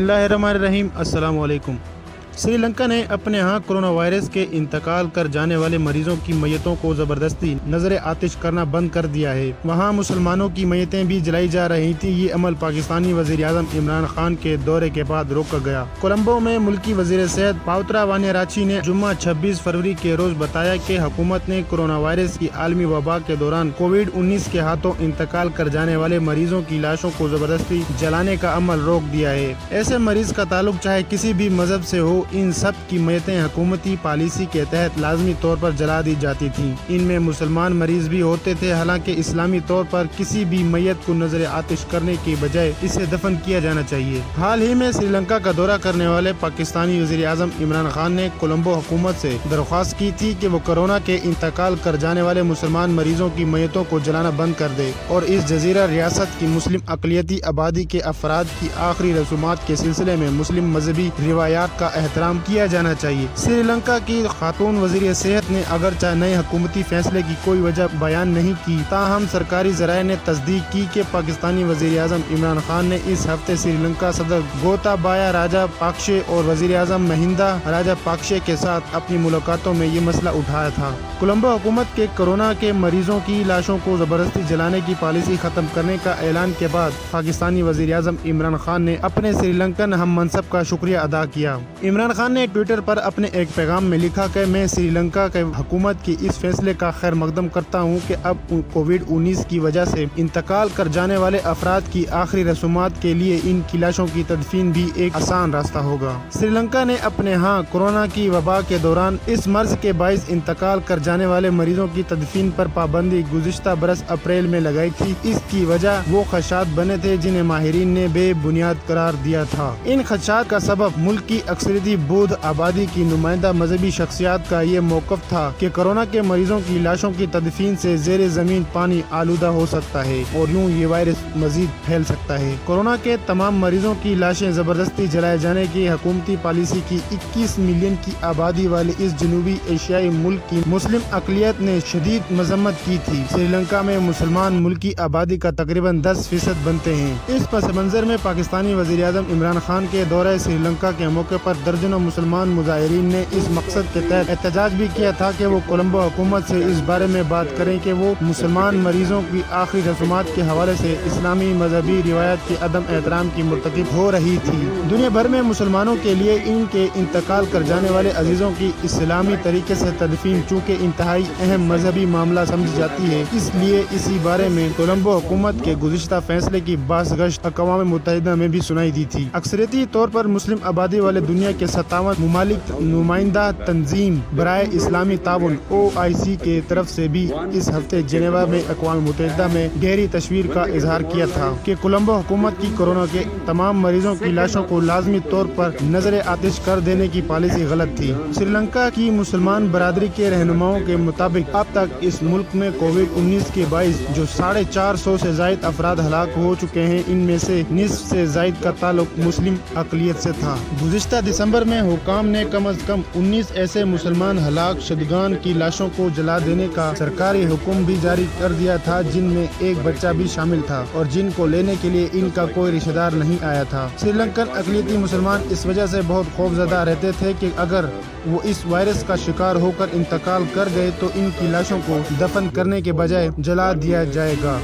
बिस्मिल्लाहिर्रहमानिर्रहीम। अस्सलाम वालेकुम। श्रीलंका ने अपने यहाँ कोरोना वायरस के इंतकाल कर जाने वाले मरीजों की मैयतों को जबरदस्ती नजर आतिश करना बंद कर दिया है। वहाँ मुसलमानों की मैयतें भी जलाई जा रही थी। ये अमल पाकिस्तानी वज़ीर आज़म इमरान खान के दौरे के बाद रोका गया। कोलंबो में मुल्की वज़ीर सेहत पाउत्रा वानियाराची ने जुम्मा 26 फरवरी के रोज बताया कि हुकूमत ने कोरोना वायरस की आलमी वबा के दौरान कोविड-19 के हाथों इंतकाल कर जाने वाले मरीजों की लाशों को जबरदस्ती जलाने का अमल रोक दिया है। ऐसे मरीज का ताल्लुक चाहे किसी भी मजहब से हो, इन सब की मैयतें हुकूमती पॉलिसी के तहत लाजमी तौर पर जला दी जाती थीं। इनमें मुसलमान मरीज भी होते थे। हालांकि इस्लामी तौर पर किसी भी मैयत को नजर आतिश करने की बजाय इसे दफन किया जाना चाहिए। हाल ही में श्रीलंका का दौरा करने वाले पाकिस्तानी वज़ीर आज़म इमरान खान ने कोलंबो हुकूमत से दरख्वास्त की थी कि वो कोरोना के इंतकाल कर जाने वाले मुसलमान मरीजों की मैयतों को जलाना बंद कर दे और इस जजीरा रियासत की मुस्लिम अक़लियती आबादी के अफराद की आखिरी रसूमात के सिलसिले में मुस्लिम मजहबी रिवायात का एहतराम किया जाना चाहिए। श्रीलंका की खातून वज़ीर सेहत ने अगरचे नए हुकूमती फैसले की कोई वजह बयान नहीं की, ताहम सरकारी ज़राए ने तस्दीक की कि पाकिस्तानी वज़ीर आज़म इमरान खान ने इस हफ्ते श्रीलंका सदर गोताबाया राजापाक्से और वज़ीर आज़म महिंदा राजापाक्से के साथ अपनी मुलाकातों में ये मसला उठाया था। कोलंबो हुकूमत के कोरोना के मरीजों की लाशों को जबरदस्ती जलाने की पॉलिसी खत्म करने का ऐलान के बाद पाकिस्तानी वज़ीर आज़म इमरान खान ने अपने श्रीलंकन हम मनसब का शुक्रिया अदा किया। इमरान खान ने ट्विटर पर अपने एक पैगाम में लिखा कि मैं श्रीलंका के हुकूमत की इस फैसले का खैर मकदम करता हूँ कि अब कोविड-19 की वजह से इंतकाल कर जाने वाले अफराद की आखिरी रसूमात के लिए इन लाशों की तदफीन भी एक आसान रास्ता होगा। श्रीलंका ने अपने यहाँ कोरोना की वबा के दौरान इस मर्ज के बाइस इंतकाल कर जाने वाले मरीजों की तदफीन पर पाबंदी गुज़िश्ता बरस अप्रैल में लगाई थी। इसकी वजह वो खदशात बने थे जिन्हें माहिरीन ने बेबुनियाद करार दिया था। इन खदशात का सबब मुल्क की अक्सरियती बौद्ध आबादी की नुमाइंदा मजहबी शख्सियात का ये मौक़िफ़ था कि कोरोना के मरीजों की लाशों की तदफीन से ज़ेरे ज़मीन पानी आलूदा हो सकता है और यूँ ये वायरस मजीद फैल सकता है। कोरोना के तमाम मरीजों की लाशें जबरदस्ती जलाए जाने की हुकूमती पॉलिसी की 21 मिलियन की आबादी वाले इस जनूबी एशियाई मुल्क की मुस्लिम अक़लियत ने शदीद मजम्मत की थी। श्रीलंका में मुसलमान मुल्क की आबादी का तकरीबन 10% बनते हैं। इस पस मंज़र में पाकिस्तानी वज़ीर आज़म इमरान खान के दौरे श्रीलंका के मौके पर दर्जनों मुसलमान मुजाहिरीन ने इस मकसद के तहत एहतजाज भी किया था कि वो कोलंबो हुकूमत से इस बारे में बात करें कि वो मुसलमान मरीजों की आखिरी रसूमात के हवाले से इस्लामी मजहबी रिवायत के अदम एहतराम की मुर्तकिब हो रही थी। दुनिया भर में मुसलमानों के लिए इनके इंतकाल कर जाने वाले अजीजों की इस्लामी तरीके से तदफीन चूँकि इंतहाई अहम मजहबी मामला समझी जाती है, इसलिए इसी बारे में कोलंबो हुकूमत के गुज़िश्ता फैसले की बाज़गश्त अक़वाम मुत्तहिदा में भी सुनाई दी थी। अक्सरियती तौर पर मुस्लिम आबादी वाले दुनिया के 57 मुमालिक नुमाइंदा तंजीम बराए इस्लामी ताउन OIC के तरफ से भी इस हफ्ते जेनेवा में अक़वाम मुत्तहिदा में गहरी तशवीर का इजहार किया था कि कोलंबो हुकूमत की कोरोना के तमाम मरीजों की लाशों को लाजमी तौर पर नजर आतिश कर देने की पॉलिसी गलत थी। श्रीलंका की मुसलमान बरादरी के रहनुमाओं के मुताबिक अब तक इस मुल्क में कोविड-19 के बाइस जो 450 से जायद अफराद हलाक हो चुके हैं, इनमें से निस्फ से जायद का ताल्लुक मुस्लिम अक़लियत से था। गुज़िश्ता दिसंबर में हुकाम ने कम अज कम 19 ऐसे मुसलमान हलाक शुदगान की लाशों को जला देने का सरकारी हुक्म भी जारी कर दिया था, जिनमें एक बच्चा भी शामिल था और जिनको लेने के लिए इनका कोई रिश्तेदार नहीं आया था। श्रीलंकन अक़लियती मुसलमान इस वजह से बहुत खौफजदा रहते थे कि अगर वो इस वायरस का शिकार होकर इंतकाल कर गए तो इनकी लाशों को दफन करने के बजाय जला दिया जाएगा।